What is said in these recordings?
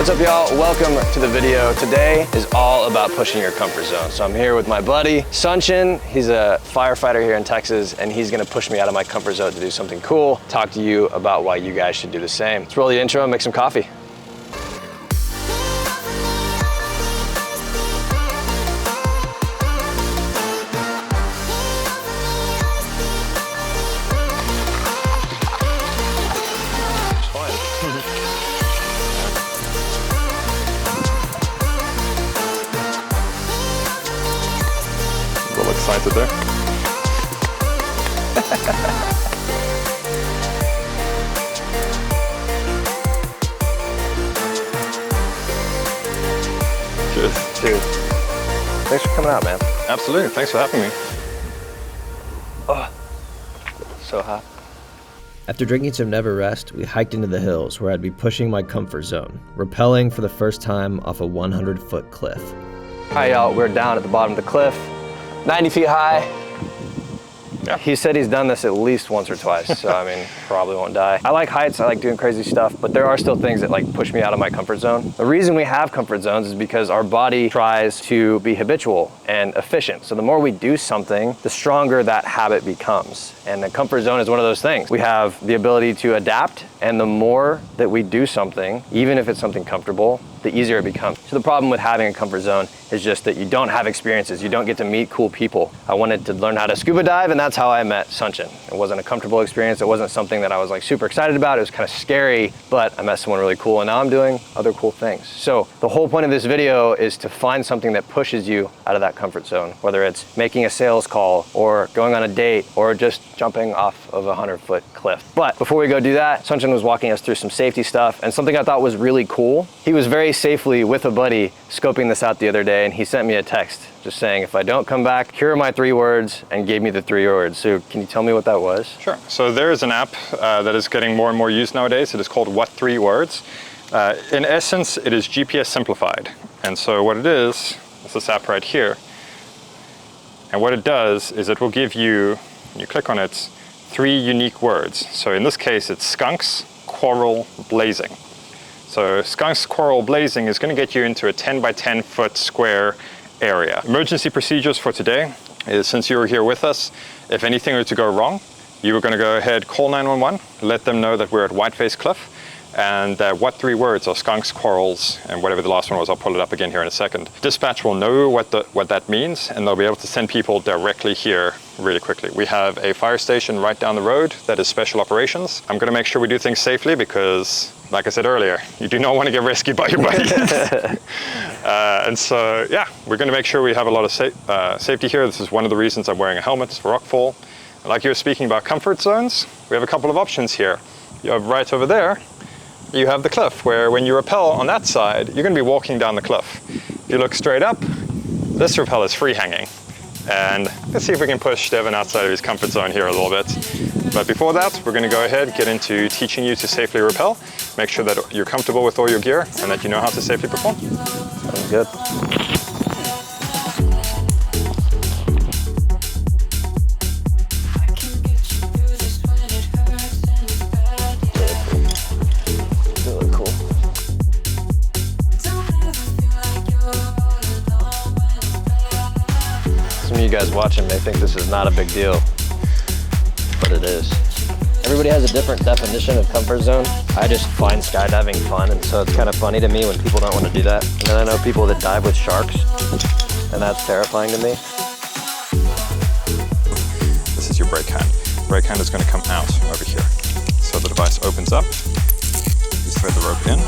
What's up, y'all? Welcome to the video. Today is all about pushing your comfort zone. So I'm here with my buddy, Sunchin. He's a firefighter here in Texas, and he's gonna push me out of my comfort zone to do something cool, talk to you about why you guys should do the same. Let's roll the intro and make some coffee. Excited there. Cheers. Dude, thanks for coming out, man. Absolutely, thanks for having me. Oh, so hot. After drinking some Never Rest, we hiked into the hills where I'd be pushing my comfort zone, rappelling for the first time off a 100-foot cliff. All right, y'all, we're down at the bottom of the cliff, 90 feet high. Yeah. He said he's done this at least once or twice, so I mean, probably won't die. I like heights, I like doing crazy stuff, but there are still things that like push me out of my comfort zone. The reason we have comfort zones is because our body tries to be habitual and efficient. So the more we do something, the stronger that habit becomes. And the comfort zone is one of those things. We have the ability to adapt, and the more that we do something, even if it's something comfortable, the easier it becomes. So the problem with having a comfort zone is just that you don't have experiences, you don't get to meet cool people. I wanted to learn how to scuba dive, and that's how I met Sunchin. It wasn't a comfortable experience, it wasn't something that I was like super excited about, it was kind of scary, but I met someone really cool, and now I'm doing other cool things. So the whole point of this video is to find something that pushes you out of that comfort zone, whether it's making a sales call, or going on a date, or just jumping off of a 100-foot cliff. But before we go do that, Sunchin was walking us through some safety stuff, and something I thought was really cool. He was very safely with a buddy scoping this out the other day, and he sent me a text just saying, if I don't come back, here are my 3 words, and gave me the 3 words. So can you tell me what that was? Sure. So there is an app that is getting more and more used nowadays. It is called What 3 Words. In essence, it is GPS simplified. And so what it is this app right here. And what it does is it will give you, when you click on it, 3 unique words. So in this case, it's skunks, quarrel, blazing. So skunks, quarrel, blazing is going to get you into a 10 by 10 foot square area. Emergency procedures for today is, since you were here with us, if anything were to go wrong, you were going to go ahead, call 911, let them know that we're at Whiteface Cliff, and what 3 words are skunks, quarrels, and whatever the last one was. I'll pull it up again here in a second. Dispatch will know what that means, and they'll be able to send people directly here really quickly. We have a fire station right down the road that is special operations. I'm going to make sure we do things safely because, like I said earlier, you do not want to get rescued by your buddy. And so, yeah, we're going to make sure we have a lot of safety here. This is one of the reasons I'm wearing a helmet for rockfall. And like you were speaking about comfort zones, we have a couple of options here. You have right over there, you have the cliff, where when you rappel on that side, you're going to be walking down the cliff. If you look straight up, this rappel is free hanging. And let's see if we can push Devin outside of his comfort zone here a little bit. But before that, we're going to go ahead, get into teaching you to safely rappel. Make sure that you're comfortable with all your gear and that you know how to safely perform. Sounds good. Really cool. Some of you guys watching may think this is not a big deal, but it is. Everybody has a different definition of comfort zone. I just find skydiving fun, and so it's kind of funny to me when people don't want to do that. And then I know people that dive with sharks, and that's terrifying to me. This is your brake hand. Brake hand is going to come out over here. So the device opens up, you thread the rope in.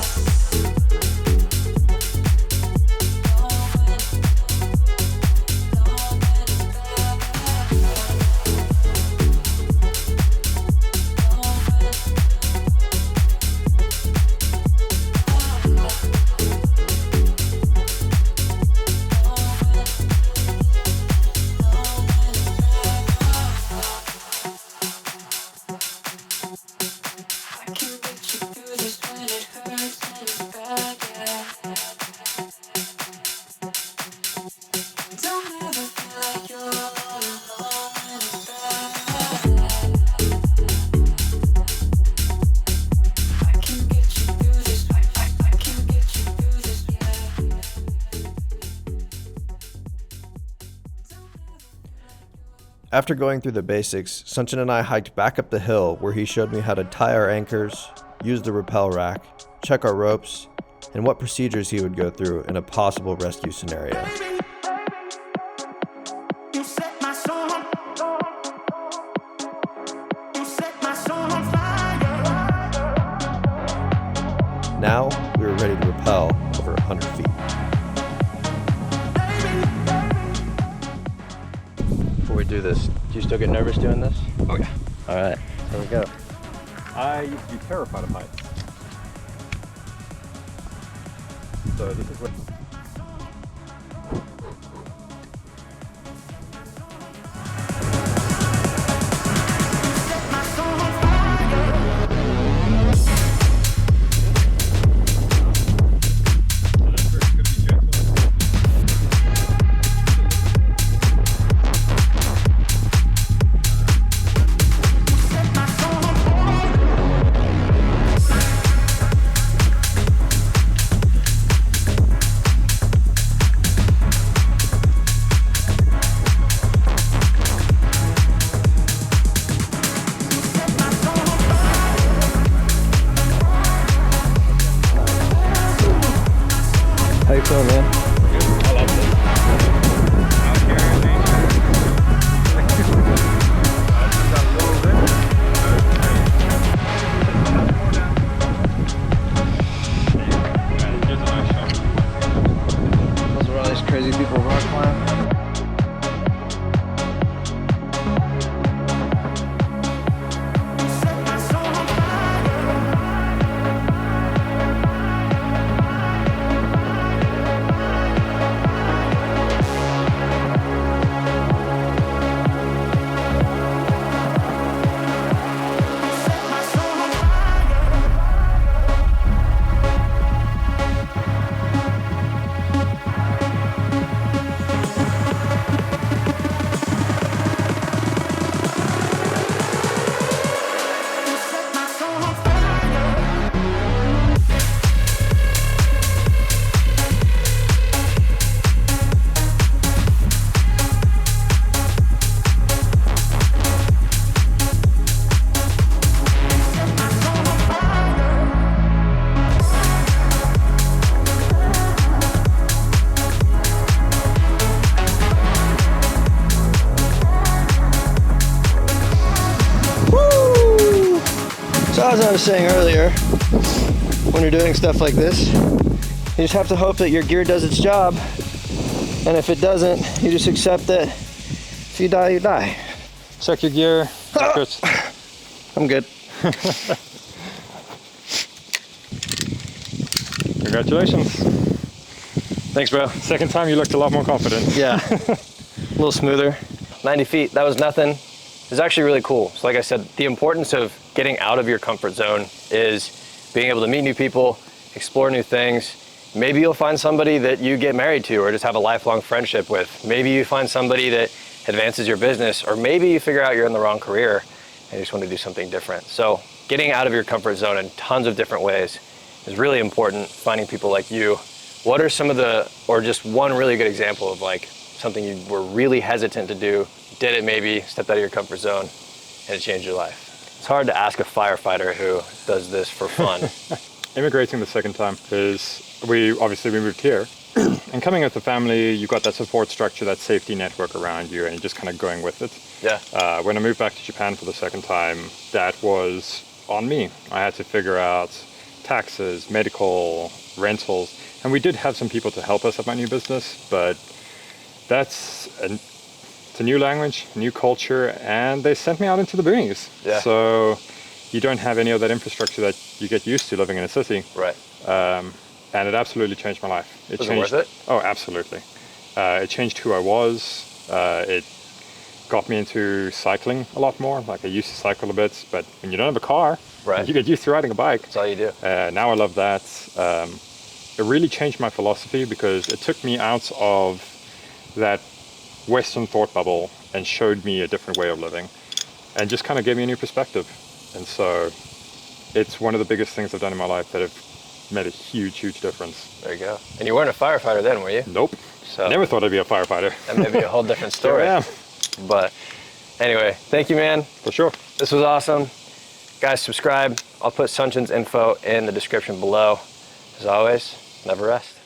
After going through the basics, Sunchen and I hiked back up the hill where he showed me how to tie our anchors, use the rappel rack, check our ropes, and what procedures he would go through in a possible rescue scenario. Now, we were ready to rappel over 100 feet. Before we do this, do you still get nervous doing this? Oh yeah. All right, here we go. I used to be terrified of heights. So this is what... How you feeling, man? I love this. Out here in nature. Just a little bit. Here's a nice shot. Those are all these crazy people rock climb. So as I was saying earlier, when you're doing stuff like this, you just have to hope that your gear does its job. And if it doesn't, you just accept that if you die, you die. Check your gear. Good. I'm good. Congratulations. Thanks, bro. Second time you looked a lot more confident. Yeah, a little smoother. 90 feet, that was nothing. It's actually really cool. So like I said, the importance of getting out of your comfort zone is being able to meet new people, explore new things. Maybe you'll find somebody that you get married to or just have a lifelong friendship with. Maybe you find somebody that advances your business, or maybe you figure out you're in the wrong career and you just want to do something different. So getting out of your comfort zone in tons of different ways is really important. Finding people like you. What are some of the, or just one really good example of like something you were really hesitant to do, did it maybe, stepped out of your comfort zone, and it changed your life? It's hard to ask a firefighter who does this for fun. Immigrating the second time is, we moved here. And coming with the family, you've got that support structure, that safety network around you, and you're just kind of going with it. Yeah. When I moved back to Japan for the second time, that was on me. I had to figure out taxes, medical, rentals, and we did have some people to help us at my new business, but it's a new language, new culture, and they sent me out into the boonies. Yeah. So you don't have any of that infrastructure that you get used to living in a city. Right. And it absolutely changed my life. Was it worth it? Oh, absolutely. It changed who I was. It got me into cycling a lot more. Like I used to cycle a bit, but when you don't have a car, right, you get used to riding a bike. That's all you do. Now I love that. It really changed my philosophy because it took me out of that Western thought bubble and showed me a different way of living and just kind of gave me a new perspective. And so it's one of the biggest things I've done in my life that have made a huge, huge difference. There you go. And you weren't a firefighter then, were you? Nope. So Never thought I'd be a firefighter. that may be a whole different story. Yeah. But Anyway, thank you, man. For sure. This was awesome. Guys, subscribe. I'll put Sunjin's info in the description below. As always, never rest.